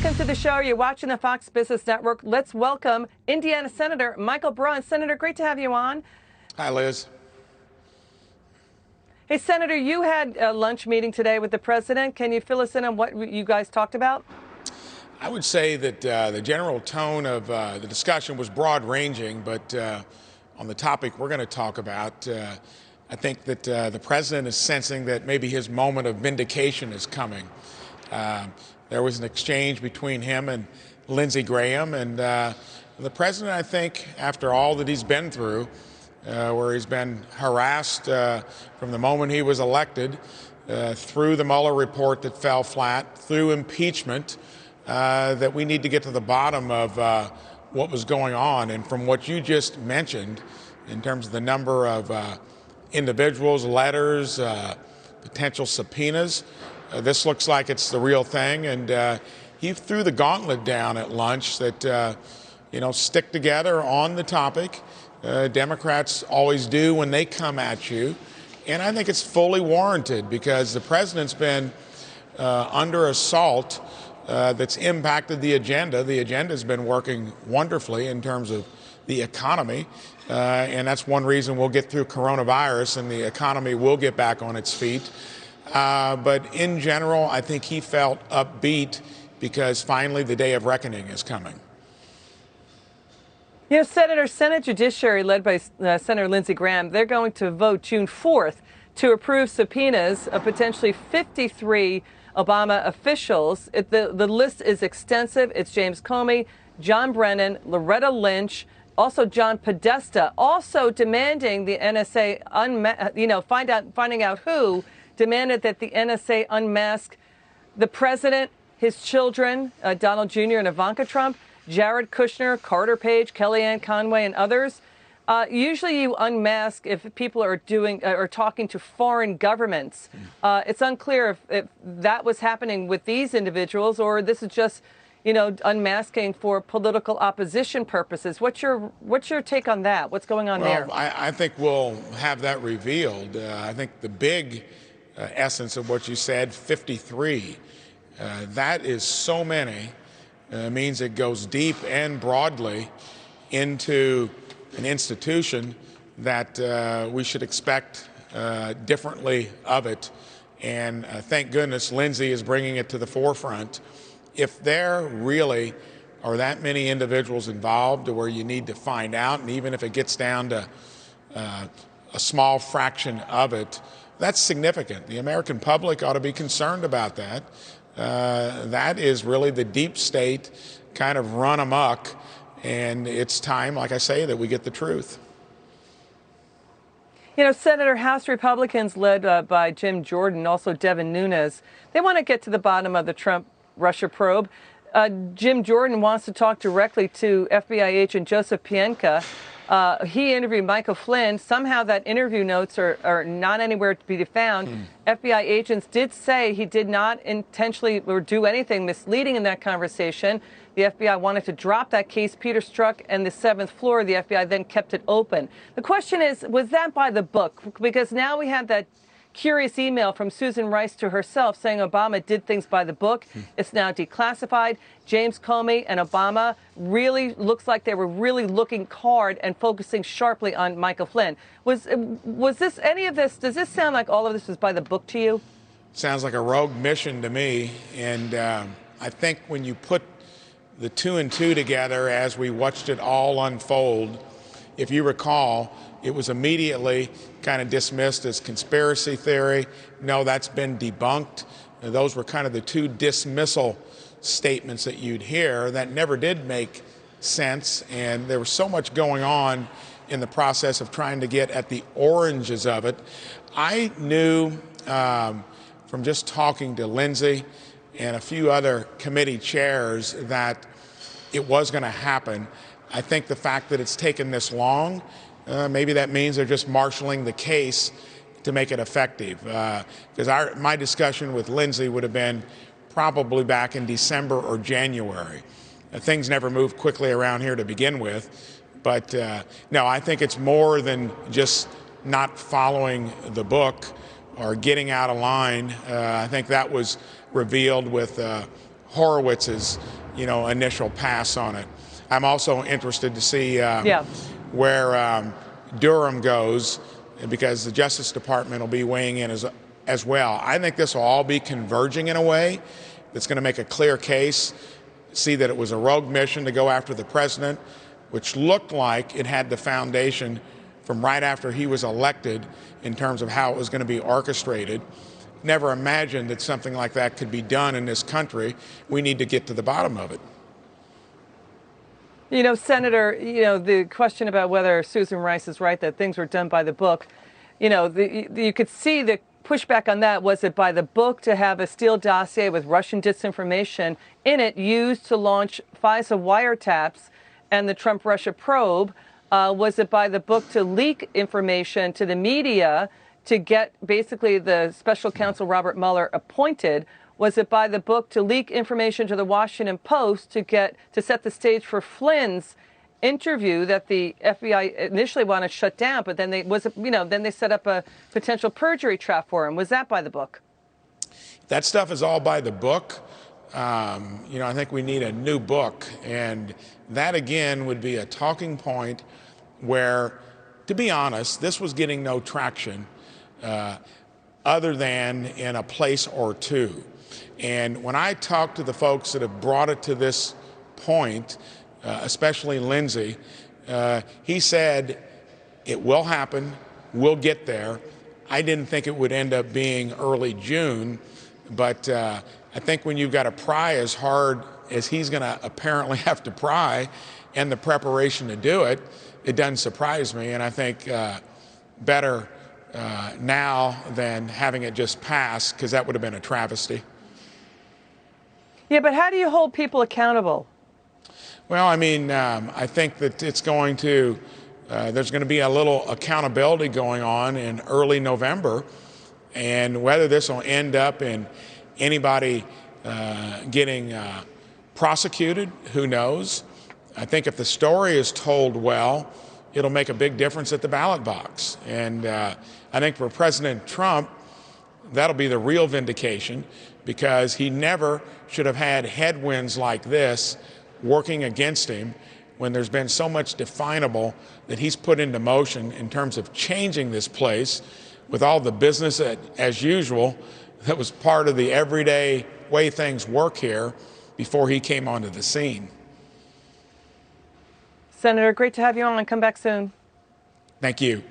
Welcome to the show. You're watching the Fox Business Network. Let's welcome Indiana Senator Michael Braun. Senator, great to have you on. Hi, Liz. Hey, Senator, you had a lunch meeting today with the president. Can you fill us in on what you guys talked about? I would say that the general tone of the discussion was broad-ranging, but on the topic we're going to talk about, I think that the president is sensing that maybe his moment of vindication is coming. There was an exchange between him and Lindsey Graham, and the president, I think, after all that he's been through, where he's been harassed from the moment he was elected, through the Mueller report that fell flat, through impeachment, that we need to get to the bottom of what was going on. And from what you just mentioned, in terms of the number of individuals, letters, potential subpoenas, this looks like it's the real thing. And he threw the gauntlet down at lunch that, stick together on the topic. Democrats always do when they come at you. And I think it's fully warranted because the president's been under assault that's impacted the agenda. The agenda has been working wonderfully in terms of the economy. And that's one reason we'll get through coronavirus and the economy will get back on its feet. But in general, I think he felt upbeat because finally the day of reckoning is coming. You know, Senator, Senate Judiciary, led by Senator Lindsey Graham, they're going to vote June 4th to approve subpoenas of potentially 53 Obama officials. The list is extensive. It's James Comey, John Brennan, Loretta Lynch, also John Podesta, also demanding the NSA finding out who demanded that the NSA unmask the president, his children, Donald Jr. and Ivanka Trump, Jared Kushner, Carter Page, Kellyanne Conway, and others. Usually you unmask if people are talking to foreign governments. It's unclear if that was happening with these individuals or this is just, unmasking for political opposition purposes. What's your take on that? What's going on there? Well, I think we'll have that revealed. I think the big essence of what you said, 53, that is so many, means it goes deep and broadly into an institution that we should expect differently of it. And thank goodness Lindsey is bringing it to the forefront. If there really are that many individuals involved to where you need to find out, and even if it gets down to a small fraction of it, that's significant. The American public ought to be concerned about that. That is really the deep state kind of run amok. And it's time, like I say, that we get the truth. Senator, House Republicans led by Jim Jordan, also Devin Nunes, they want to get to the bottom of the Trump-Russia probe. Jim Jordan wants to talk directly to FBI agent Joseph Pienka. He interviewed Michael Flynn. Somehow that interview notes are not anywhere to be found. FBI agents did say he did not intentionally or do anything misleading in that conversation. The FBI wanted to drop that case. Peter Strzok and the 7th floor. The FBI then kept it open. The question is, was that by the book? Because now we have that curious email from Susan Rice to herself saying Obama did things by the book. It's now declassified. James Comey and Obama really looks like they were really looking hard and focusing sharply on Michael Flynn. Was this any of this? Does this sound like all of this was by the book to you? Sounds like a rogue mission to me. And I think when you put the 2 and 2 together as we watched it all unfold, if you recall, it was immediately kind of dismissed as conspiracy theory. No, that's been debunked. Those were kind of the 2 dismissal statements that you'd hear that never did make sense. And there was so much going on in the process of trying to get at the oranges of it. I knew from just talking to Lindsey and a few other committee chairs that it was going to happen. I think the fact that it's taken this long, maybe that means they're just marshaling the case to make it effective. Because my discussion with Lindsey would have been probably back in December or January. Things never move quickly around here to begin with. But no, I think it's more than just not following the book or getting out of line. I think that was revealed with Horowitz's, initial pass on it. I'm also interested to see where Durham goes, because the Justice Department will be weighing in as well. I think this will all be converging in a way that's going to make a clear case, see that it was a rogue mission to go after the president, which looked like it had the foundation from right after he was elected in terms of how it was going to be orchestrated. Never imagined that something like that could be done in this country. We need to get to the bottom of it. Senator, the question about whether Susan Rice is right that things were done by the book, you could see the pushback on that. Was it by the book to have a Steele dossier with Russian disinformation in it used to launch FISA wiretaps and the Trump-Russia probe? Was it by the book to leak information to the media to get basically the special counsel Robert Mueller appointed? Was it by the book to leak information to the Washington Post to set the stage for Flynn's interview that the FBI initially wanted to shut down, but then they set up a potential perjury trap for him? Was that by the book? That stuff is all by the book. I think we need a new book, and that again would be a talking point where, to be honest, this was getting no traction other than in a place or two. And when I talk to the folks that have brought it to this point, especially Lindsey, he said it will happen, we'll get there. I didn't think it would end up being early June, but I think when you've got to pry as hard as he's going to apparently have to pry and the preparation to do it, it doesn't surprise me. And I think better now than having it just pass, because that would have been a travesty. Yeah, but how do you hold people accountable? Well, I think that it's going to, there's going to be a little accountability going on in early November, and whether this will end up in anybody getting prosecuted, who knows? I think if the story is told well, it'll make a big difference at the ballot box. And I think for President Trump, that'll be the real vindication, because he never should have had headwinds like this working against him when there's been so much definable that he's put into motion in terms of changing this place with all the business as usual that was part of the everyday way things work here before he came onto the scene. Senator, great to have you on, and come back soon. Thank you.